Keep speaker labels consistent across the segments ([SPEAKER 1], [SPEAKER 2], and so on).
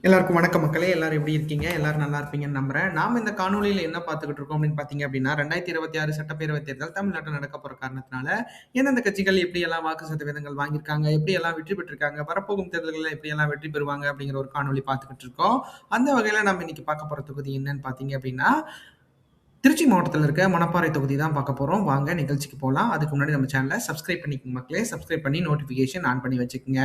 [SPEAKER 1] எல்லாருக்கும் வணக்கம் மக்களே! எல்லாரும் எப்படி இருக்கீங்க? எல்லாரும் நல்லா இருப்பீங்கன்னு நம்புறேன். நாம இந்த காணொளியில என்ன பார்த்துக்கிட்டு இருக்கோம் அப்படின்னு பார்த்தீங்க அப்படின்னா, 2026 சட்டப்பேரவைத் தேர்தல் தமிழ்நாட்டுல நடக்கப் போற காரணத்தினால, எந்தெந்த கட்சிகள் எப்படியெல்லாம் வாக்கு சதவீதங்கள் வாங்கியிருக்காங்க, எப்படியெல்லாம் வெற்றி பெற்றிருக்காங்க, வரப்போகும் தேர்தல்கள்ல எப்படியெல்லாம் வெற்றி பெறுவாங்க அப்படிங்கிற ஒரு காணொளி பார்த்துக்கிட்டு இருக்கோம். அந்த வகையில நம்ம இன்னைக்கு பார்க்க போற தொகுதி என்னன்னு பார்த்தீங்க அப்படின்னா, திருச்சி மாவட்டத்துல இருக்க மணப்பாறை தொகுதி தான் பார்க்க போறோம். வாங்க நிகழ்ச்சிக்கு போலாம். அதுக்கு முன்னாடி நம்ம சேனல சப்ஸ்கிரைப் பண்ணிக்கங்க மக்களே. சப்ஸ்கிரைப் பண்ணி நோட்டிஃபிகேஷன் ஆன் பண்ணி வச்சுக்கங்க.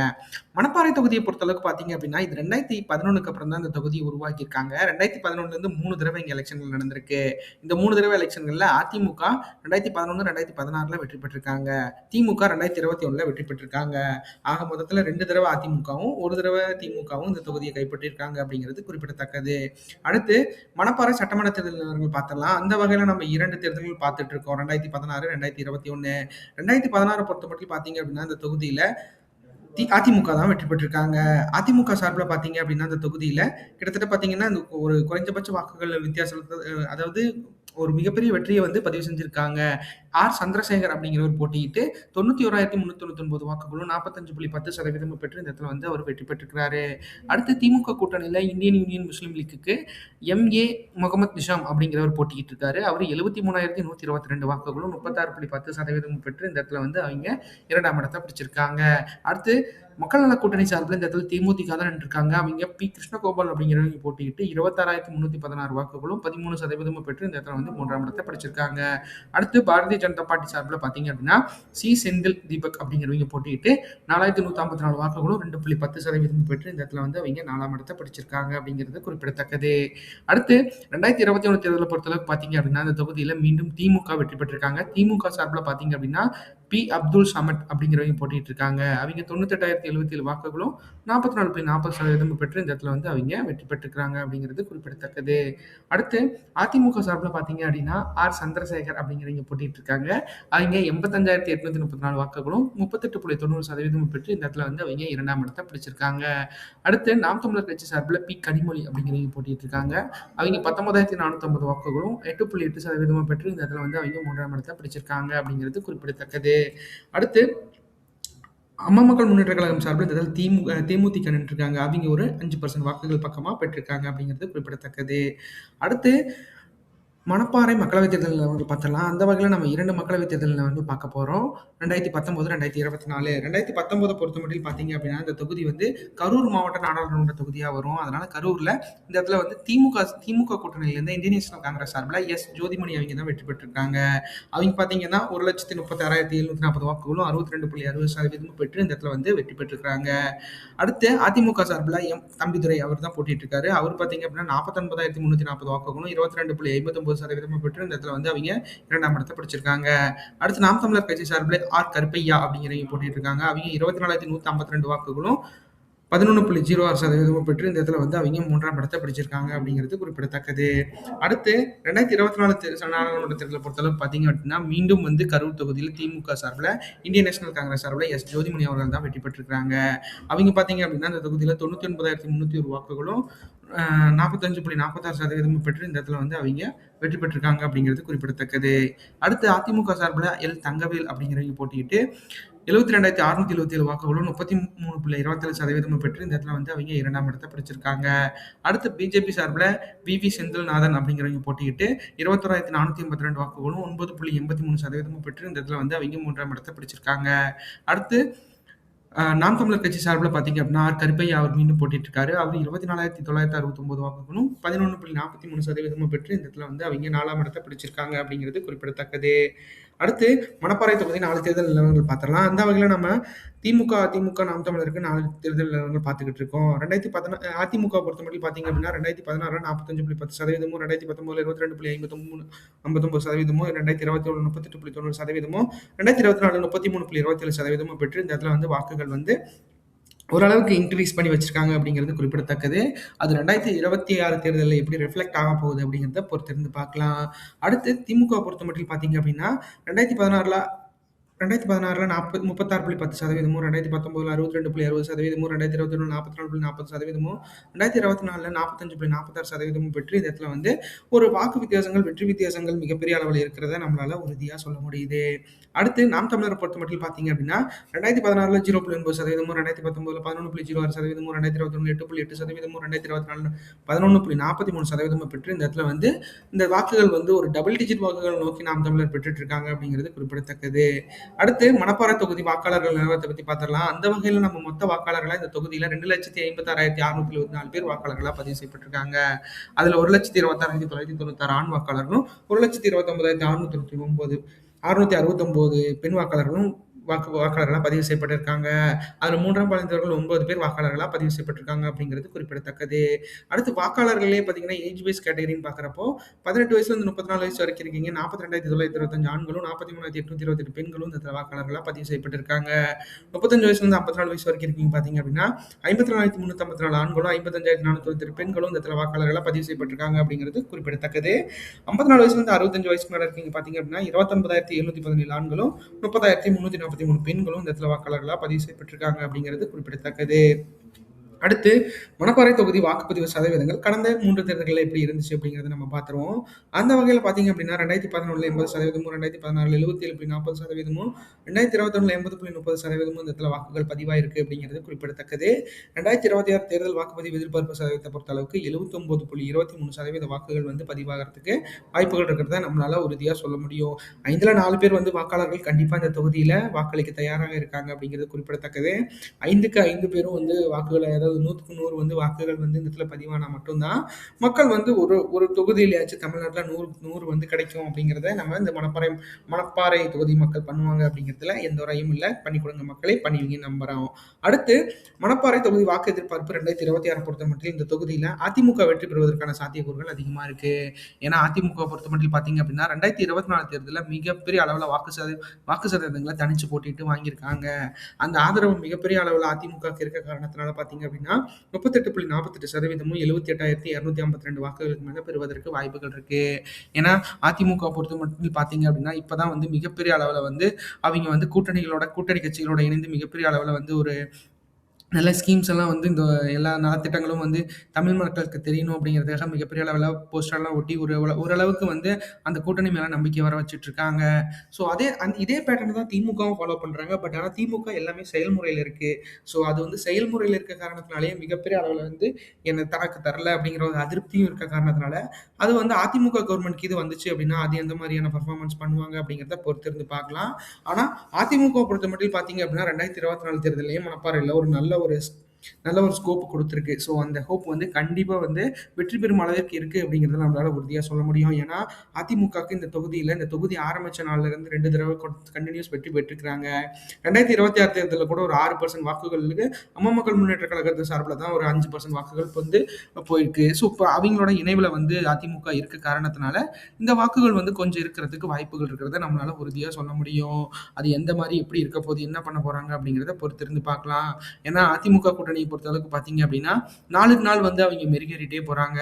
[SPEAKER 1] மணப்பாறை தொகுதிய பொறுத்தளவுக்கு பார்த்தீங்க அப்படின்னா, இது 2011க்கு அப்புறம் தான் இந்த தொகுதிய உருவாக்கியிருக்காங்க. 2011லேருந்து 3 தடவை இங்க எலக்ஷன்கள் நடந்திருக்கு. இந்த 3 தடவை எலக்ஷன்கள்ல அதிமுக 2011, 2016ல வெற்றி பெற்றிருக்காங்க. திமுக 2021ல வெற்றி பெற்றிருக்காங்க. ஆக மொத்தத்துல 2 தடவை அதிமுகவும், 1 தடவை திமுகவும் இந்த தொகுதிய கைப்பற்றியிருக்காங்க அப்படிங்கிறது குறிப்பிடத்தக்கது. அடுத்து மணப்பாறை சட்டமன்ற தேர்தல் நிலவரங்கள் பார்த்தரலாம். அந்த வகையில நம்ம 2 தேர்தல்கள் பார்த்துட்டு இருக்கோம். 2016, 2021. 2016 பொறுத்தமட்டில் பார்த்தீங்க அப்படின்னா, இந்த தொகுதியில அதிமுக தான் வெற்றி பெற்றிருக்காங்க. அதிமுக சார்புல பார்த்தீங்க அப்படின்னா, அந்த தொகுதியில கிட்டத்தட்ட பார்த்தீங்கன்னா, இந்த ஒரு குறைந்தபட்ச வாக்குகள் வித்தியாசத்துல அதாவது ஒரு மிகப்பெரிய வெற்றிய வந்து பதிவு செஞ்சிருக்காங்க. சந்திரசேகர் அப்படிங்கிறவர் போட்டியிட்டு 91,399 வாக்குகளும் 45.10% பெற்று இந்த இடத்துல வந்து அவர் வெற்றி பெற்றிருக்கிறாரு. அடுத்து திமுக கூட்டணியில இந்தியன் யூனியன் முஸ்லீம் லீக்குக்கு எம்.ஏ. முகமது நிஷாம் அப்படிங்கிறவர் போட்டியிட்டு இருக்காரு. அவர் 73,122 வாக்குகளும் 36.10% பெற்று இந்த இடத்துல வந்து அவங்க 2ஆம் இடத்த பிடிச்சிருக்காங்க. அடுத்து மக்கள் நல கூட்டணி சார்பில் இந்த இடத்துல தேமுதிக தான் நின்றுருக்காங்க. அவங்க பி. கிருஷ்ணகோபால் அப்படிங்கிறவங்க போட்டியிட்டு 26,316 வாக்குகளும் 13% பெற்று இந்த இடத்துல வந்து 3ஆம் இடத்த பிடிச்சிருக்காங்க. அடுத்து பாரதிய ஜனதா பார்ட்டி சார்பில் பார்த்தீங்க அப்படின்னா, செந்தில் தீபக் அப்படிங்கிறவங்க போட்டியிட்டு 4,154 வாக்குகளும் 2.10% பெற்று இந்த இடத்துல வந்து அவங்க 4ஆம் இடத்த பிடிச்சிருக்காங்க அப்படிங்கிறது குறிப்பிடத்தக்கது. அடுத்து 2021 தேர்தலை பொறுத்தளவுக்கு பார்த்தீங்க அப்படின்னா, இந்த தொகுதியில மீண்டும் திமுக வெற்றி பெற்றிருக்காங்க. திமுக சார்பில் பார்த்தீங்க அப்படின்னா, பி. அப்துல் சமட் அப்படிங்கிறவங்க போட்டிட்டு இருக்காங்க. அவங்க 98,077 வாக்குகளும் 44.40% பெற்று இந்த இடத்துல வந்து அவங்க வெற்றி பெற்றிருக்காங்க அப்படிங்கிறது குறிப்பிடத்தக்கது. அடுத்து அதிமுக சார்பில் பார்த்தீங்க அப்படின்னா, சந்திரசேகர் அப்படிங்கிறவங்க போட்டிட்டு இருக்காங்க. அவங்க 85,834 வாக்குகளும் 38.90% பெற்று இந்த இடத்துல வந்து அவங்க 2ஆம் இடத்த பிடிச்சிருக்காங்க. அடுத்து நாம் தமிழர் கட்சி சார்பில் பி. கனிமொழி அப்படிங்கிறவங்க போட்டிட்டு இருக்காங்க. அவங்க 19,450 வாக்குகளும் 8.8% பெற்று இந்த இடத்துல வந்து அவங்க 3ஆம் இடத்த பிடிச்சிருக்காங்க அப்படிங்கிறது குறிப்பிடத்தக்கது. அடுத்து அம்மா மக்கள் முன்னேற்ற கழகம் சார்பில் இந்த தேமுதிக நின்றுருக்காங்க. அவங்க ஒரு 5% வாக்குகள் பக்கமா பெற்றிருக்காங்க அப்படிங்கிறது குறிப்பிடத்தக்கது. அடுத்து மணப்பாறை மக்களவைத் தேர்தல் நிலவரங்கள் பார்த்தரலாம். அந்த வகையில நம்ம 2 மக்களவைத் தேர்தல் நிலவரங்கள் பார்க்க போறோம். 2019, 2024. 2019 பொறுத்தமட்டில் பார்த்தீங்க அப்படின்னா, இந்த தொகுதி வந்து கரூர் மாவட்ட நாடாளுமன்ற தொகுதியா வரும். அதனால கரூர்ல இந்த இடத்துல வந்து திமுக கூட்டணியிலேருந்து இந்தியன் நேஷனல் காங்கிரஸ் சார்பில ஜோதிமணி அவங்க தான் வெற்றி பெற்றிருக்காங்க. அவங்க பார்த்தீங்கன்னா, 1,36,740 வாக்குகளும் 62.60% பெற்று இந்த இடத்துல வந்து வெற்றி பெற்றிருக்காங்க. அடுத்து அதிமுக சார்பில தம்பிதுரை அவர் தான் போட்டிட்டு இருக்காரு. அவர் பார்த்தீங்க அப்படின்னா 49,340 வாக்குகளும் 22.59% பெற்று இந்த இடத்துல வந்து அவங்க 2ஆம் இடத்த பிடிச்சிருக்காங்க. அடுத்து நாம் தமிழர் கட்சி சார்பில் கருப்பையா அப்படிங்கிறவங்க போட்டிட்டு இருக்காங்க. அவங்க 24,152 வாக்குகளும் 11.06% பெற்று இந்த இடத்துல வந்து அவங்க 3ஆம் இடத்த பிடிச்சிருக்காங்க அப்படிங்கிறது குறிப்பிடத்தக்கது. அடுத்து 2024 நாடாளுமன்ற தேர்தலை பொறுத்தளவு பார்த்தீங்க அப்படின்னா, மீண்டும் வந்து கரூர் தொகுதியில் திமுக சார்பில் இந்தியன் நேஷனல் காங்கிரஸ் சார்பில் ஜோதிமணி அவர்கள் தான் வெற்றி பெற்றிருக்காங்க. அவங்க பார்த்தீங்க அப்படின்னா, இந்த தொகுதியில் 99,301 வாக்குகளும் 45.46% பெற்று இந்த இடத்துல வந்து அவங்க வெற்றி பெற்றிருக்காங்க அப்படிங்கிறது குறிப்பிடத்தக்கது. அடுத்து அதிமுக சார்பில் தங்கவேல் அப்படிங்கிறவங்க போட்டியிட்டு 72,677 வாக்குகளும் 33.27% பெற்று இந்த இடத்துல வந்து அவங்க 2ஆம் இடத்த பிடிச்சிருக்காங்க. அடுத்து பிஜேபி சார்பில் வி. செந்தில்நாதன் அப்படிங்கிறவங்க போட்டியிட்டு 21,482 வாக்குகளும் 9.83% பெற்று இந்த இடத்துல வந்து அவங்க 3ஆம் இடத்த பிடிச்சிருக்காங்க. அடுத்து நாம் தமிழர் கட்சி சார்பில் பார்த்தீங்க அப்படின்னா, கருப்பையா அவர் மீண்டும் போட்டிட்டு இருக்காரு. அவர் 24,969 வாக்குகளும் 11.43% பெற்று இந்த இடத்துல வந்து அவங்க 4ஆம் இடத்த பிடிச்சிருக்காங்க அப்படிங்கிறது குறிப்பிடத்தக்கது. அடுத்து மணப்பாறை தொகுதி 4 தேர்தல் நிலவரங்கள் பார்த்தரலாம். அந்த வகையில நம்ம அதிமுக, நாம் தமிழருக்கு 4 தேர்தல் நிலவரங்கள் பார்த்துக்கிட்டு இருக்கோம். அதிமுக பொறுத்தமட்டில் பார்த்தீங்க அப்படின்னா, 2016 45.10%, 2019 22.59%, 2021 38.90%, 2024 33.27% பெற்று இந்த இடத்துல வந்து வாக்குகள் வந்து ஓரளவுக்கு இன்க்ரீஸ் பண்ணி வச்சிருக்காங்க அப்படிங்கிறது குறிப்பிடத்தக்கது. அது 2026 தேர்தலில் எப்படி ரிஃப்ளெக்ட் ஆக போகுது அப்படிங்கிறத பொறுத்திருந்து பார்க்கலாம். அடுத்து திமுக பொறுத்தமட்டில் பார்த்தீங்க அப்படின்னா, 2016ல 2016ல 36.10%, 2019ல 62.60%, 2021ல 44.40%, 2024ல 45.46% பெற்று இந்த இடத்துல வந்து ஒரு வாக்கு வித்தியாசங்கள், வெற்றி வித்தியாசங்கள் மிகப்பெரிய அளவுல இருக்கிறத நம்மளால உறுதியா சொல்ல முடியுது. அடுத்து நாம் தமிழர பொறுத்தமட்டில் பார்த்தீங்க அப்படின்னா, 2016ல 0.80%, 2019ல 11.06%, 2021ல 8.8%, 2024ல 11.43% பெற்று இந்த இடத்துல வந்து இந்த வாக்குகள் வந்து ஒரு டபுள் டிஜிட் வாக்குகள் நோக்கி நாம் தமிழர் பெற்றுட்டு இருக்காங்க அப்படிங்கிறது குறிப்பிடத்தக்கது. அடுத்து மணப்பாறை தொகுதி வாக்காளர்கள் நிலவரத்தை பத்தி பார்த்துடலாம். அந்த வகையில நம்ம மொத்த வாக்காளர்களா இந்த தொகுதியில 2,56,624 பேர் வாக்காளர்களா பதிவு செய்யப்பட்டிருக்காங்க. அதுல 1,26,996 ஆண் வாக்காளர்களும், 1,29,669 669 பெண் வாக்காளர்களும் வாக்காளர்களா பதிவு செய்யப்பட்டிருக்காங்க. அதுல 3ஆம் பாலினத்தவர்கள் 9 பேர் வாக்காளர்களா பதிவு செய்யப்பட்டிருக்காங்க அப்படிங்கிறது குறிப்பிடத்தக்கது. அடுத்து வாக்காளர்களே பார்த்தீங்கன்னா, ஏஜ் பேஸ் கேட்டகரின்னு பார்க்குறப்போ 18 வயசுலேருந்து 34 வயசு வரைக்கும் இருக்கீங்க. 42,925 ஆண்களும், 43,828 பெண்களும் இந்த வாக்காளர்களா பதிவு செய்யப்பட்டிருக்காங்க. 35 வயசுலேருந்து 54 வயசு வரைக்கும் இருக்கீங்க பார்த்தீங்க அப்படின்னா, 54,354 ஆண்களும், 55,498 பெண்களும் இந்த வாக்காளர்களா பதிவு செய்யப்பட்டிருக்காங்க அப்படிங்கிறது குறிப்பிடத்தக்கது. 54 வயசுலேருந்து 65 வயசுக்கு மேல இருக்கீங்க பார்த்தீங்க அப்படின்னா, 29,717 ஆண்களும், 30,343 பெண்களும் இந்த இடத்துல வாக்காளர்களா பதிவு செய்யப்பட்டிருக்காங்க அப்படிங்கிறது குறிப்பிடத்தக்கது. அடுத்து மணப்பாறை தொகுதி வாக்குப்பதிவு சதவீதங்கள் கடந்த 3 தேர்தல்கள்ல எப்படி இருந்துச்சு அப்படிங்கிறத நம்ம பார்த்துருவோம். அந்த வகையில பார்த்தீங்க அப்படின்னா 2011ல 80%, 2016ல 77.40%, 2021ல 80.30% இந்த இடத்துல வாக்குகள் பதிவாயிருக்கு அப்படிங்கிறது குறிப்பிடத்தக்கது. 2026 தேர்தல் வாக்குப்பதிவு எதிர்பார்ப்பு சதவீதத்தை பொறுத்த அளவுக்கு 79.23% வாக்குகள் வந்து பதிவாகிறதுக்கு வாய்ப்புகள் இருக்கிறத நம்மளால உறுதியா சொல்ல முடியும். 5ல 4 பேர் வந்து வாக்காளர்கள் கண்டிப்பா இந்த தொகுதியில வாக்களிக்க தயாராக இருக்காங்க அப்படிங்கிறது குறிப்பிடத்தக்கது. 5க்கு 5 பேரும் வந்து வாக்குகளை, அதாவது 100க்கு 100 வந்து வாக்குகள் வந்து இந்த இடத்துல பதிவானா மட்டும்தான் மக்கள் வந்து ஒரு ஒரு தொகுதியிலயாச்சும் தமிழ்நாட்டுல 100க்கு 100 வந்து கிடைக்கும் அப்படிங்கிறத நம்ம இந்த மணப்பாறை தொகுதி மக்கள் பண்ணுவாங்க அப்படிங்கிறதுல எந்த ஒரு ஐயும் இல்லை. பண்ணி கொடுங்க மக்களே, பண்ணுவீங்கன்னு நம்புறோம். அடுத்து மணப்பாறை தொகுதி வாக்கு எதிர்பார்ப்பு 2026 பொறுத்த மட்டும் இந்த தொகுதியில அதிமுக வெற்றி பெறுவதற்கான சாத்தியக்கூறுகள் அதிகமா இருக்கு. ஏன்னா அதிமுக பொறுத்த மட்டும் பாத்தீங்க அப்படின்னா 2024 தேர்தலில் மிகப்பெரிய அளவுல வாக்கு சதவீதங்களை தனிச்சு போட்டிட்டு வாங்கியிருக்காங்க. அந்த ஆதரவு மிகப்பெரிய அளவுல அதிமுக இருக்க காரணத்தினால பாத்தீங்க அப்படின்னா 38.48%, 78,252 வாக்குகளுக்கு மேல பெறுவதற்கு வாய்ப்புகள் இருக்கு. ஏன்னா அதிமுக பொறுத்த மட்டும் பாத்தீங்க அப்படின்னா இப்பதான் வந்து மிகப்பெரிய அளவுல வந்து அவங்க வந்து கூட்டணி கட்சிகளோட இணைந்து மிகப்பெரிய அளவுல வந்து ஒரு நல்ல ஸ்கீம்ஸ் எல்லாம் வந்து இந்த எல்லா நலத்திட்டங்களும் வந்து தமிழ் மக்களுக்கு தெரியணும் அப்படிங்கிறதுக்காக மிகப்பெரிய அளவில் போஸ்டர்லாம் ஒட்டி ஓரளவுக்கு வந்து அந்த கூட்டணி மேல நம்பிக்கை வர வச்சுட்டு இருக்காங்க. ஸோ இதே பேட்டர்ன் தான் திமுகவும் ஃபாலோ பண்றாங்க. பட் ஆனால் திமுக எல்லாமே செயல்முறையில் இருக்கு. ஸோ அது வந்து செயல்முறையில் இருக்க காரணத்தினாலேயே மிகப்பெரிய அளவில் வந்து என்ன தனக்கு தரல அப்படிங்கிற ஒரு அதிருப்தியும் இருக்க காரணத்தினால அது வந்து அதிமுக கவர்மெண்ட்க்கு இது வந்துச்சு அப்படின்னா அது எந்த மாதிரியான பர்ஃபார்மன்ஸ் பண்ணுவாங்க அப்படிங்கிறத பொறுத்திருந்து பார்க்கலாம். ஆனா அதிமுக பொறுத்த மட்டும் பாத்தீங்க அப்படின்னா 2024 தேர்தலையும் மணப்பாறையில் ஒரு நல்ல ஒரு ஸ்கோப் கொடுத்துருக்கு. ஸோ அந்த ஹோப் வந்து கண்டிப்பா வந்து வெற்றி பெறும் அளவிற்கு இருக்கு அப்படிங்கிறத நம்மளால உறுதியா சொல்ல முடியும். ஏன்னா அதிமுகவுக்கு இந்த தொகுதி ஆரம்பிச்ச நாள்ல இருந்து 2 தடவை கண்டினியூஸ் வெற்றி பெற்றுக்கிறாங்க. 2026 தேர்தலில் கூட ஒரு 6% வாக்குகளுக்கு அம்மா மக்கள் முன்னேற்ற கழகத்து சார்பில் தான் ஒரு 5% வாக்குகள் வந்து போயிருக்கு. ஸோ இப்போ அவங்களோட இணைவுல வந்து அதிமுக இருக்க காரணத்தினால இந்த வாக்குகள் வந்து கொஞ்சம் இருக்கிறதுக்கு வாய்ப்புகள் இருக்கிறத நம்மளால உறுதியா சொல்ல முடியும். அது எந்த மாதிரி எப்படி இருக்க போகுது, என்ன பண்ண போறாங்க அப்படிங்கிறத பொறுத்திருந்து பார்க்கலாம். ஏன்னா அதிமுக கூட்டணியை பொறுத்தளவுக்கு பார்த்தீங்க அப்படின்னா நாளுக்கு நாள் வந்து அவங்க மெருகேறிட்டே போறாங்க.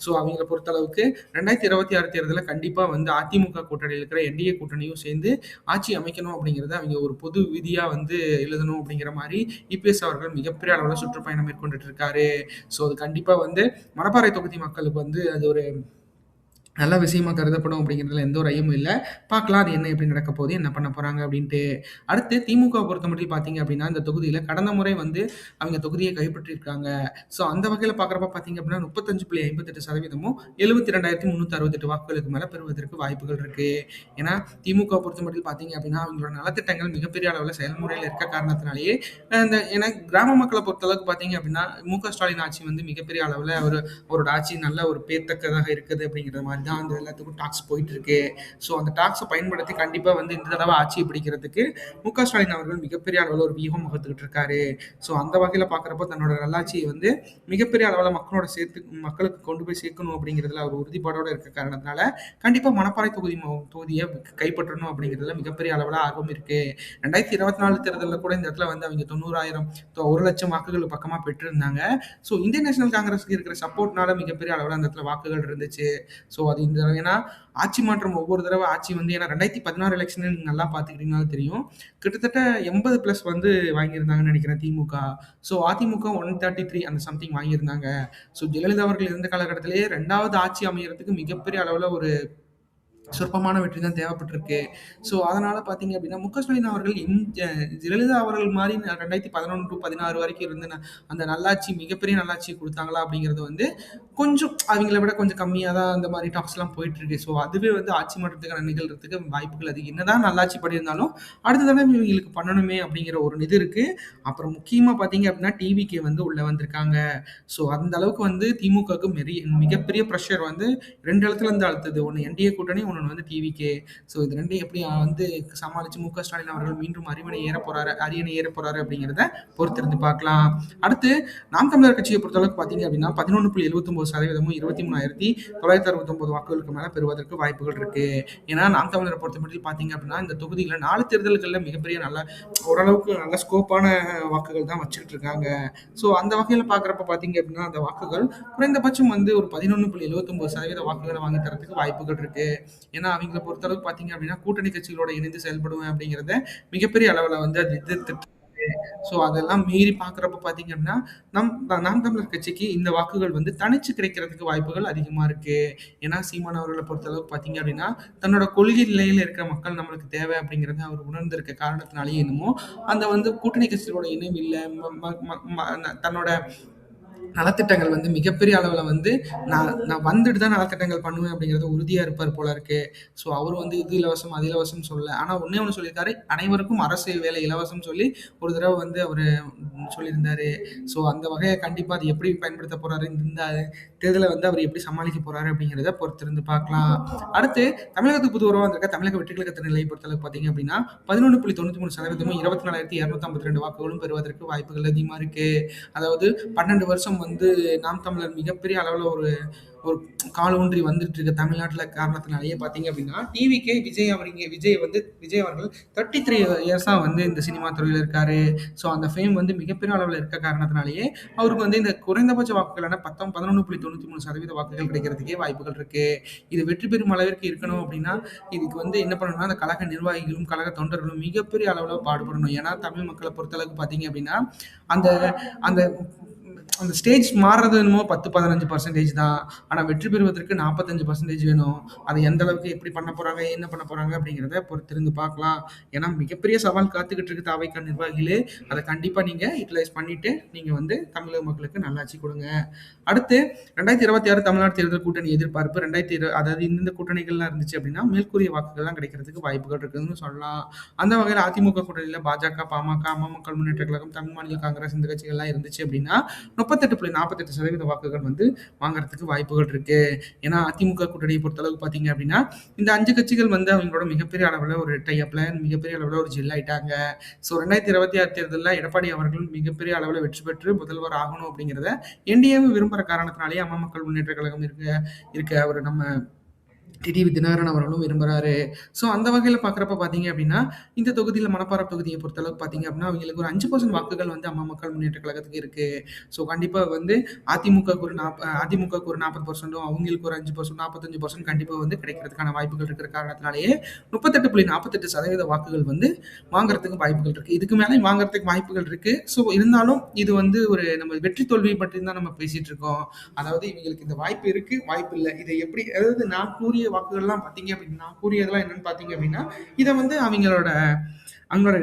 [SPEAKER 1] ஸோ அவங்களை பொறுத்தளவுக்கு 2026 தேர்தலில் கண்டிப்பா வந்து அதிமுக கூட்டணியில் இருக்கிற என்டிஏ கூட்டணியும் சேர்ந்து ஆட்சி அமைக்கணும் அப்படிங்கிறத அவங்க ஒரு பொது விதியா வந்து எழுதணும் அப்படிங்கிற மாதிரி இபிஎஸ் அவர்கள் மிகப்பெரிய அளவில் சுற்றுப்பயணம் மேற்கொண்டுட்டு இருக்காரு. ஸோ அது கண்டிப்பா வந்து மணப்பாறை தொகுதி மக்களுக்கு வந்து அது ஒரு நல்ல விஷயமா கருதப்படும் அப்படிங்கிறதுல எந்த ஒரு ஐயமும் இல்லை. பார்க்கலாம் அது என்ன எப்படி நடக்க போகுது, என்ன பண்ண போறாங்க அப்படின்ட்டு. அடுத்து திமுக பொறுத்த மட்டும் பார்த்தீங்க அப்படின்னா இந்த தொகுதியில் கடந்த முறை வந்து அவங்க தொகுதியை கைப்பற்றியிருக்காங்க. ஸோ அந்த வகையில் பார்க்குறப்ப பார்த்தீங்க அப்படின்னா 35.58%, 72,368 வாக்குகளுக்கு மேலே பெறுவதற்கு வாய்ப்புகள் இருக்கு. ஏன்னா திமுக பொறுத்த மட்டும் பார்த்தீங்க அப்படின்னா அவங்களோட நலத்திட்டங்கள் மிகப்பெரிய அளவில் செயல்முறையில் இருக்க காரணத்தினாலேயே ஏன்னா கிராம மக்களை பொறுத்தளவுக்கு பார்த்தீங்க அப்படின்னா மு.க.ஸ்டாலின் ஆட்சி வந்து மிகப்பெரிய அளவில் அவரோட ஆட்சி நல்ல ஒரு பேர்த்தக்கதாக இருக்குது அப்படிங்கிற மாதிரி தான் அந்த எல்லாத்துக்கும் டாக்ஸ் போயிட்டு இருக்கு. ஸோ அந்த டாக்ஸை பயன்படுத்தி கண்டிப்பா வந்து இந்த தடவை ஆட்சியை பிடிக்கிறதுக்கு மு.க.ஸ்டாலின் அவர்கள் மிகப்பெரிய அளவில் ஒரு வியூகம் வகுத்துக்கிட்டு இருக்காரு. ஸோ அந்த வகையில் பார்க்குறப்போ தன்னோட நல்லாட்சியை வந்து மிகப்பெரிய அளவில் மக்களுக்கு கொண்டு போய் சேர்க்கணும் அப்படிங்கிறதுல அவர் உறுதிப்பாடோட இருக்க காரணத்தினால கண்டிப்பா மணப்பாறை தொகுதியை கைப்பற்றணும் அப்படிங்கிறதுல மிகப்பெரிய அளவில் ஆர்வம் இருக்கு. 2024 தேர்தலில் கூட இந்த இடத்துல வந்து அவங்க 90,000 1,00,000 வாக்குகள் பக்கமா பெற்றிருந்தாங்க. ஸோ இந்தியன் நேஷனல் காங்கிரஸ்க்கு இருக்கிற சப்போர்ட்னால மிகப்பெரிய அளவில் அந்த இடத்துல வாக்குகள் இருந்துச்சு. ஸோ அது இந்த தடவை ஏன்னா ஆட்சி மாற்றம் ஒவ்வொரு தடவை ஆட்சி வந்து ஏன்னா 2016 எலெக்ஷன் நீங்க நல்லா பார்த்துக்கிட்டீங்கனாலும் தெரியும். கிட்டத்தட்ட 80 பிளஸ் வந்து வாங்கியிருந்தாங்கன்னு நினைக்கிறேன் திமுக. ஸோ அதிமுக 133 அந்த சம்திங் வாங்கியிருந்தாங்க. ஸோ ஜெயலலிதா அவர்கள் இருந்த காலகட்டத்திலேயே 2வது ஆட்சி அமையறதுக்கு மிகப்பெரிய அளவுல ஒரு சொற்பமான வெற்றி தான் தேவைப்பட்டிருக்கு. ஸோ அதனால பார்த்தீங்க அப்படின்னா, ஸ்டாலின் அவர்கள் ஜெயலலிதா அவர்கள் மாரி 2011 டூ 16 வரைக்கும் இருந்த அந்த நல்லாட்சி மிகப்பெரிய நல்லாட்சி குடுத்தாங்களா? அப்படிங்கிறது வந்து கொஞ்சம் அவிங்கள விட கொஞ்சம் கம்மியா தான் அந்த மாரி டாக்ஸ்லாம் போயிட்டுருக்கு. ஸோ அதுவே வந்து ஆட்சி மாற்றத்துக்கான நிகழ்றதுக்கு வாய்ப்புகள் அதிகம். என்னதான் நல்லாட்சி பண்ணியிருந்தாலும், அடுத்த தடவை இவங்களுக்கு பண்ணணுமே அப்படிங்கிற ஒரு இது இருக்கு. அப்புறம் முக்கியமா பார்த்தீங்க அப்படின்னா, டிவிகே வந்து உள்ள வந்திருக்காங்க. ஸோ அந்த அளவுக்கு வந்து திமுகவுக்கு மிகப்பெரிய பிரஷர் வந்து 2 இடத்துல இருந்து அழுத்துது. ஒண்ணு என்டிஏ கூட்டணி, இன்னொன்னு வந்து டிவிகே. ஸோ இது 2யும் எப்படி வந்து சமாளிச்சு ஸ்டாலின் அவர்கள் மீண்டும் அரியணை ஏற போறாரு அப்படிங்கிறத பொறுத்திருந்து பார்க்கலாம். அடுத்து நாம் தமிழர் கட்சியை பொறுத்தளவுக்கு பார்த்தீங்க அப்படின்னா 11.79% 23,969 வாக்குகளுக்கு மேல பெறுவதற்கு வாய்ப்புகள் இருக்கு. ஏன்னா நாம் தமிழரை பொறுத்தமட்டில் பார்த்தீங்க அப்படின்னா இந்த தொகுதியில 4 தேர்தல்களில் மிகப்பெரிய ஓரளவுக்கு நல்ல ஸ்கோப்பான வாக்குகள் தான் வச்சுட்டு இருக்காங்க. ஸோ அந்த வகையில் பார்க்குறப்ப பார்த்தீங்க அப்படின்னா அந்த வாக்குகள் குறைந்தபட்சம் வந்து ஒரு 11.79% வாக்குகளை வாங்கி தரத்துக்கு வாய்ப்புகள் இருக்கு. ஏன்னா அவங்கள பொறுத்தளவுக்கு பார்த்தீங்க அப்படின்னா கூட்டணி கட்சிகளோட இணைந்து செயல்படுவேன் அப்படிங்கிறத மிகப்பெரிய அளவில் வந்து அது எதிர்த்துட்டு ஸோ அதெல்லாம் மீறி பார்க்குறப்ப பார்த்தீங்க அப்படின்னா நாம் தமிழர் கட்சிக்கு இந்த வாக்குகள் வந்து தனிச்சு கிடைக்கிறதுக்கு வாய்ப்புகள் அதிகமாக இருக்கு. ஏன்னா சீமான் அவர்களை பொறுத்தளவுக்கு பார்த்தீங்க அப்படின்னா தன்னோட கொள்கை நிலையில் இருக்கிற மக்கள் நம்மளுக்கு தேவை அப்படிங்கிறத அவர் உணர்ந்திருக்க காரணத்தினாலேயே என்னமோ அந்த வந்து கூட்டணி கட்சிகளோட இணைவு இல்லை தன்னோட நலத்திட்டங்கள் வந்து மிகப்பெரிய அளவுல வந்து நான் வந்துட்டு தான் நலத்திட்டங்கள் பண்ணுவேன் அப்படிங்கிறது உறுதியா இருப்பார் போல இருக்கு. ஸோ அவர் வந்து இது இலவசம் அது இலவசம் சொல்லல. ஆனா ஒண்ணே ஒண்ணு சொல்லியிருக்காரு, அனைவருக்கும் அரசு வேலை இலவசம் சொல்லி ஒரு தடவை வந்து அவரு சொல்லியிருந்தாரு. ஸோ அந்த வகையை கண்டிப்பா அது எப்படி பயன்படுத்த போறாரு, இந்த தேர்தலை வந்து அவர் எப்படி சமாளிக்க போறாரு அப்படிங்கிறத பொறுத்திருந்து பார்க்கலாம். அடுத்து தமிழகத்துக்கு புது உறவா வந்திருக்க தமிழக வெற்றி கழகத்தின் நிலையை பொறுத்தளவுக்கு பார்த்தீங்க அப்படின்னா 11.93% 24,452 வாக்குகளும் பெறுவதற்கு வாய்ப்புகள் அதிகமா இருக்கு. அதாவது 12 வருஷம் வந்து நாம் தமிழர் மிகப்பெரிய அளவில் ஒரு ஒரு கால் ஊன்றி வந்துட்டு இருக்க தமிழ்நாட்டில் காரணத்தினாலேயே பார்த்தீங்க அப்படின்னா டிவிக்கே விஜய் அவர்கள் 33 இயர்ஸாக வந்து இந்த சினிமா துறையில் இருக்காரு. ஸோ அந்த ஃபேம் வந்து மிகப்பெரிய அளவில் இருக்க காரணத்தினாலேயே அவருக்கு வந்து இந்த குறைந்தபட்ச வாக்குகளான 11.93% வாக்குகள் கிடைக்கிறதுக்கே வாய்ப்புகள் இருக்கு. இது வெற்றி பெறும் அளவிற்கு இருக்கணும் அப்படின்னா இதுக்கு வந்து என்ன பண்ணணும்னா அந்த கழக நிர்வாகிகளும் கழக தொண்டர்களும் மிகப்பெரிய அளவில் பாடுபடணும். ஏன்னா தமிழ் மக்களை பொறுத்தளவுக்கு பார்த்தீங்க அப்படின்னா அந்த அந்த அந்த ஸ்டேஜ் மாறுறது என்னமோ 10-15% தான். ஆனா வெற்றி பெறுவதற்கு 45% வேணும். அதை எந்த அளவுக்கு எப்படி பண்ண போறாங்க, என்ன பண்ண போறாங்க அப்படிங்கிறத பொறுத்திருந்து பார்க்கலாம். ஏன்னா மிகப்பெரிய சவால் காத்துக்கிட்டு இருக்கு தாவைக்கா நிர்வாகிகளே. அதை கண்டிப்பா நீங்க யூட்டிலைஸ் பண்ணிட்டு நீங்க வந்து தமிழக மக்களுக்கு நல்லாட்சி கொடுங்க. அடுத்து 2026 தமிழ்நாடு தேர்தல் கூட்டணி எதிர்பார்ப்பு அதாவது இந்த கூட்டணிகள்லாம் இருந்துச்சு அப்படின்னா மேற்கூறிய வாக்குகள்லாம் கிடைக்கிறதுக்கு வாய்ப்புகள் இருக்குதுன்னு சொல்லலாம். அந்த வகையில் அதிமுக கூட்டணியில பாஜக, பாமக, அம்மா மக்கள் முன்னேற்ற கழகம், தமிழ் மாநில காங்கிரஸ் இந்த கட்சிகள்லாம் இருந்துச்சு அப்படின்னா 38.48% வாக்குகள் வந்து வாங்குறதுக்கு வாய்ப்புகள் இருக்கு. ஏன்னா அதிமுக கூட்டணியை பொறுத்தளவுக்கு பார்த்தீங்க அப்படின்னா இந்த 5 கட்சிகள் வந்து அவங்களோட மிகப்பெரிய அளவில் ஒரு டைப்ல மிகப்பெரிய அளவில் ஒரு ஜெல் ஆயிட்டாங்க. ஸோ 2026 தேர்தலில் எடப்பாடி அவர்கள் மிகப்பெரிய அளவில் வெற்றி பெற்று முதல்வர் ஆகணும் அப்படிங்கிறத என்டிஏவை விரும்புகிற காரணத்தினாலேயே அம்மா மக்கள் முன்னேற்ற கழகம் இருக்க அவர் நம்ம டிடிவி தினகரன் அவர்களும் விரும்புறாரு. ஸோ அந்த வகையில் பார்க்குறப்ப பார்த்தீங்க அப்படின்னா இந்த தொகுதியில் மணப்பாறை தொகுதியை பொறுத்தளவுக்கு பார்த்தீங்க அப்படின்னா அவங்களுக்கு ஒரு 5% வாக்குகள் வந்து அம்மா மக்கள் முன்னேற்ற கழகத்துக்கு இருக்கு. ஸோ கண்டிப்பாக வந்து அதிமுகவுக்கு ஒரு 40%, அவங்களுக்கு ஒரு 5%, 45% கண்டிப்பாக வந்து கிடைக்கிறதுக்கான வாய்ப்புகள் இருக்கிற காரணத்தினாலேயே 38.48% வாக்குகள் வந்து வாங்குறதுக்கு வாய்ப்புகள் இருக்கு. இதுக்கு மேலே வாங்குறதுக்கு வாய்ப்புகள் இருக்கு. ஸோ இருந்தாலும் இது வந்து ஒரு நம்ம வெற்றி தோல்வியை பற்றி தான் நம்ம பேசிட்டு இருக்கோம். அதாவது இவங்களுக்கு இந்த வாய்ப்பு இருக்கு, வாய்ப்பு இல்லை. இதை எப்படி அதாவது நான் கூறிய வாக்குகள்லாம் பார்த்தீங்க அப்படின்னா கூறியதெல்லாம் என்னன்னு பார்த்தீங்க அப்படின்னா இதை வந்து அவங்களோட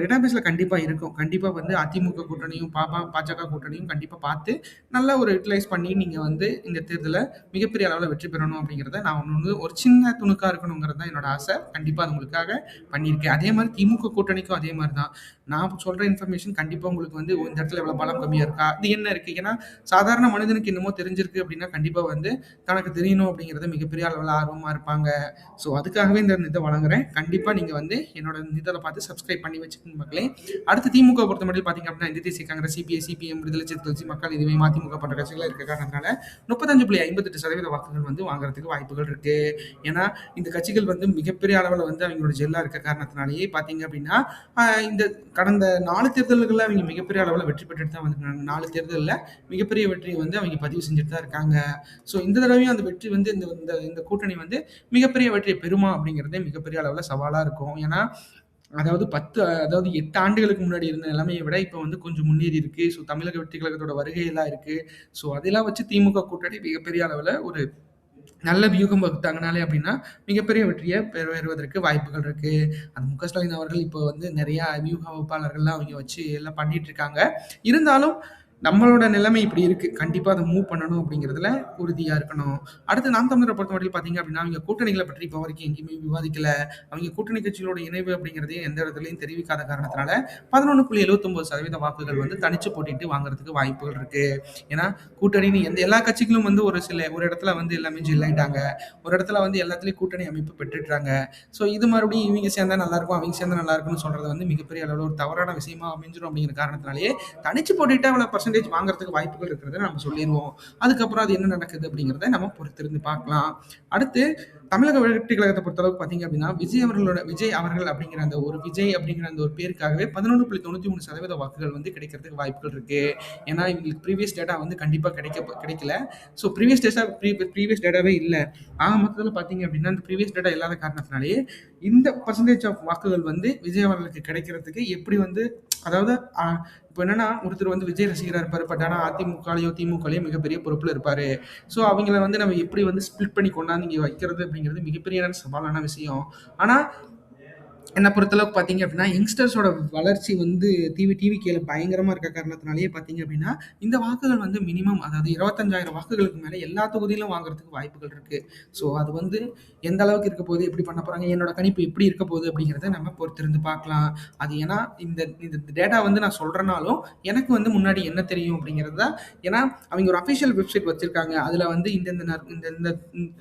[SPEAKER 1] டேட்டாபேஸில் கண்டிப்பாக இருக்கும். கண்டிப்பாக வந்து அதிமுக கூட்டணியும் பாஜக கூட்டணியும் கண்டிப்பாக பார்த்து நல்லா ஒரு யூட்டிலைஸ் பண்ணி நீங்கள் வந்து இந்த தேர்தலை மிகப்பெரிய அளவில் வெற்றி பெறணும் அப்படிங்கிறத நான் ஒன்று ஒரு சின்ன துணுக்காக இருக்கணுங்கிறது தான் என்னோட ஆசை. கண்டிப்பாக அது உங்களுக்காக பண்ணியிருக்கேன். அதே மாதிரி திமுக கூட்டணிக்கும் அதே மாதிரி தான் நான் சொல்கிற இன்ஃபர்மேஷன் கண்டிப்பாக உங்களுக்கு வந்து இந்த இடத்துல எவ்வளோ பலம் கம்மியாக இருக்கா அது என்ன இருக்குது. ஏன்னா சாதாரண மனிதனுக்கு என்னமோ தெரிஞ்சிருக்கு அப்படின்னா கண்டிப்பாக வந்து தனக்கு தெரியணும் அப்படிங்கிறத மிகப்பெரிய அளவில் ஆர்வமாக இருப்பாங்க. ஸோ அதுக்காகவே இந்த இதை வழங்குறேன். கண்டிப்பாக நீங்கள் வந்து என்னோட இதில் பார்த்து சப்ஸ்கிரைப் பண்ணி வச்சுக்கோங்க மக்களே. அடுத்து திமுக பொறுத்தமட்டில் பார்த்தீங்க அப்படின்னா, இந்திய தேசிய காங்கிரஸ், சிபிஐ, சிபிஎம், விடுதலை சிறுத்தைகள் கட்சி, மக்கள் நீதி மய்யம், மதிமுக போன்ற கட்சிகள் இருக்க காரணத்தினால 35.58% வாக்குகள் வந்து வாங்குறதுக்கு வாய்ப்புகள் இருக்கு. ஏன்னா, இந்த கட்சிகள் வந்து மிகப்பெரிய அளவுல வந்து அவங்களோட ஜெல்லா இருக்க காரணத்தினாலேயே பார்த்தீங்க அப்படின்னா, இந்த கடந்த 4 தேர்தல்கள்ல அவங்க மிகப்பெரிய அளவுல வெற்றி பெற்றுட்டு தான் வந்திருக்காங்க. 4 தேர்தல்ல மிகப்பெரிய வெற்றிய வந்து அவங்க பதிவு செஞ்சுட்டு தான் இருக்காங்க. ஸோ இந்த தடவையும் அந்த வெற்றி வந்து இந்த இந்த இந்த கூட்டணி வந்து மிகப்பெரிய வெற்றிய பெறுமா அப்படிங்கிறதே மிகப்பெரிய அளவுல சவாலா இருக்கும். ஏன்னா, அதாவது 8 ஆண்டுகளுக்கு முன்னாடி இருந்த நிலைமைய விட இப்ப வந்து கொஞ்சம் முன்னேறி இருக்கு. ஸோ தமிழக வெற்றிக் கழகத்தோட வருகையெல்லாம் இருக்கு. ஸோ அதெல்லாம் வச்சு திமுக கூட்டணி மிகப்பெரிய அளவுல ஒரு நல்ல வியூகம் வகுத்தாங்கனாலே அப்படின்னா, மிகப்பெரிய வெற்றிய பெறுவதற்கு வாய்ப்புகள் இருக்கு. அந்த ஸ்டாலின் அவர்கள் இப்போ வந்து நெறைய வியூக வகுப்பாளர்கள்லாம் அவைங்க வச்சு எல்லாம் பண்ணிட்டு இருக்காங்க. இருந்தாலும் நம்மளோட நிலைமை இப்படி இருக்கு. கண்டிப்பா அத மூவ் பண்ணணும் அப்படிங்கிறதுல உறுதியா இருக்கணும். அடுத்து நாம் தமிழர பொறுத்தமட்டில் பார்த்தீங்க அப்படின்னா, அவங்க கூட்டணிகள பற்றி இப்போ வரைக்கும் எங்கேயுமே விவாதிக்கல. அவங்க கூட்டணி கட்சிகளோட இணைவு அப்படிங்கிறதையும் எந்த இடத்துலயும் தெரிவிக்காத காரணத்தினால 11.79% வாக்குகள் வந்து தனிச்சு போட்டியிட்டு வாங்குறதுக்கு வாய்ப்புகள் இருக்கு. ஏன்னா, கூட்டணின்னு எல்லா கட்சிகளும் வந்து ஒரு இடத்துல வந்து எல்லாமே ஜெல் ஆயிட்டாங்க. ஒரு இடத்துல வந்து எல்லாத்துலயும் கூட்டணி அமைப்பு பெற்றுட்டாங்க. ஸோ இது மறுபடியும் இவங்க சேர்ந்தா நல்லாயிருக்கும், அவங்க சேர்ந்தா நல்லாயிருக்கும்னு சொல்றது வந்து மிகப்பெரிய அளவுல ஒரு தவறான விஷயமா அமைஞ்சிரும் அப்படிங்கிற காரணத்தினாலேயே, தனிச்சு போட்டிட்டா அவ்வளோ பெர்சன்டேஜ் வாங்குறதுக்கு வாய்ப்புகள் இருக்கிறத நம்ம சொல்லிருவோம். அதுக்கப்புறம் அது என்ன நடக்குது அப்படிங்கிறத நம்ம பொறுத்திருந்து பார்க்கலாம். அடுத்து தமிழக வெற்றி கழகத்தை பொறுத்தளவுக்கு பார்த்தீங்க அப்படின்னா, விஜய் அவர்கள் அப்படிங்கிற அந்த ஒரு பேருக்காகவே 11.93% வாக்குகள் வந்து கிடைக்கிறதுக்கு வாய்ப்புகள் இருக்கு. ஏன்னா, இவங்களுக்கு ப்ரீவியஸ் டேட்டா வந்து கண்டிப்பா கிடைக்கல. ஸோ ப்ரீவியஸ் டேட்டாவே இல்ல. ஆக மொத்தத்துல பார்த்தீங்க அப்படின்னா, இந்த ப்ரீவியஸ் டேட்டா இல்லாத காரணத்தினாலேயே, இந்த பெர்சன்டேஜ் ஆஃப் வாக்குகள் வந்து விஜய் அவர்களுக்கு கிடைக்கிறதுக்கு எப்படி வந்து அதாவது இப்போ என்னன்னா, ஒருத்தர் வந்து விஜய் ரசிகரா இருப்பாரு. பட் ஆனா அதிமுகலயோ, திமுகலயோ மிகப்பெரிய பொறுப்புல இருப்பாரு. ஸோ அவங்கள வந்து நம்ம எப்படி வந்து ஸ்ப்ளிட் பண்ணி கொண்டாந்து இங்க வைக்கிறது அப்படிங்கிறது மிகப்பெரிய சவாலான விஷயம். ஆனா என்ன பொறுத்தளவுக்கு பார்த்தீங்க அப்படின்னா, யங்ஸ்டர்ஸோட வளர்ச்சி வந்து டிவிகேல பயங்கரமா இருக்க காரணத்தினாலேயே பார்த்தீங்க அப்படின்னா, இந்த வாக்குகள் வந்து மினிமம் அதாவது 25,000 வாக்குகளுக்கு மேல எல்லா தொகுதியிலும் வாங்குறதுக்கு வாய்ப்புகள் இருக்கு. ஸோ அது வந்து எந்த அளவுக்கு இருக்க போகுது, எப்படி பண்ண போறாங்க, என்னோட கணிப்பு எப்படி இருக்க போகுது அப்படிங்கிறத நம்ம பொறுத்திருந்து பார்க்கலாம். அது ஏன்னா இந்த இந்த டேட்டா வந்து நான் சொல்றேனாலும், எனக்கு வந்து முன்னாடி என்ன தெரியும் அப்படிங்கிறது தான். ஏன்னா, அவங்க ஒரு அஃபிஷியல் வெப்சைட் வச்சிருக்காங்க. அதுல வந்து இந்த இந்த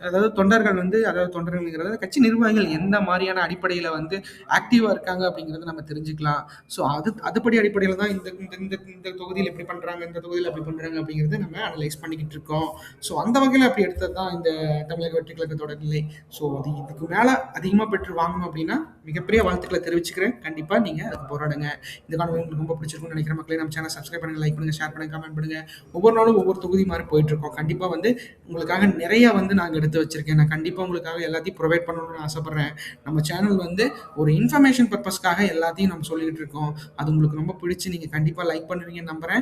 [SPEAKER 1] அதாவது தொண்டர்கள்ங்கிறது கட்சி நிர்வாகிகள் எந்த மாரியான அடிப்படையில வந்து ஆக்டிவா இருக்காங்க அப்படிங்கிறத நம்ம தெரிஞ்சுக்கலாம். ஸோ அதுபடி அடிப்படையில தான் இந்த இந்த இந்த இந்த தொகுதியில் எப்படி பண்றாங்க, இந்த தொகுதியில் எப்படி பண்றாங்க அப்படிங்கிறத நம்ம அனலைஸ் பண்ணிக்கிட்டு இருக்கோம். ஸோ அந்த வகையில் அப்படி எடுத்தது தான் இந்த தமிழக வெற்றி கழகத்தோட நிலை. ஸோ அது இதுக்கு மேல அதிகமா பெற்று வாங்கணும் அப்படின்னா மிகப்பெரிய வாழ்த்துக்களை தெரிவிச்சுக்கிறேன். கண்டிப்பா நீங்க அதுக்கு போராடுங்க. இந்த காணொலி உங்களுக்கு ரொம்ப பிடிச்சிருக்கும்னு நினைக்கிற மக்களே, நம்ம சேனல் சப்ஸ்கிரைப் பண்ணுங்க, லைக் பண்ணுங்க, ஷேர் பண்ணுங்க, கமெண்ட் பண்ணுங்க. ஒவ்வொரு நாளும் ஒவ்வொரு தொகுதி மாதிரி போயிட்டு இருக்கோம். கண்டிப்பா வந்து உங்களுக்காக நிறைய வந்து நாங்க எடுத்து வச்சிருக்கேன். நான் கண்டிப்பா உங்களுக்காக எல்லாத்தையும் ப்ரொவைட் பண்ணணும்னு ஆசைப்படுறேன். நம்ம சேனல் வந்து ஒரு இன்ஃபர்மேஷன் பர்பஸ்க்காக எல்லாத்தையும் நம்ம சொல்லிட்டு இருக்கோம். அது உங்களுக்கு ரொம்ப பிடிச்சு நீங்க கண்டிப்பா லைக் பண்ணுவீங்கன்னு நம்புறேன்.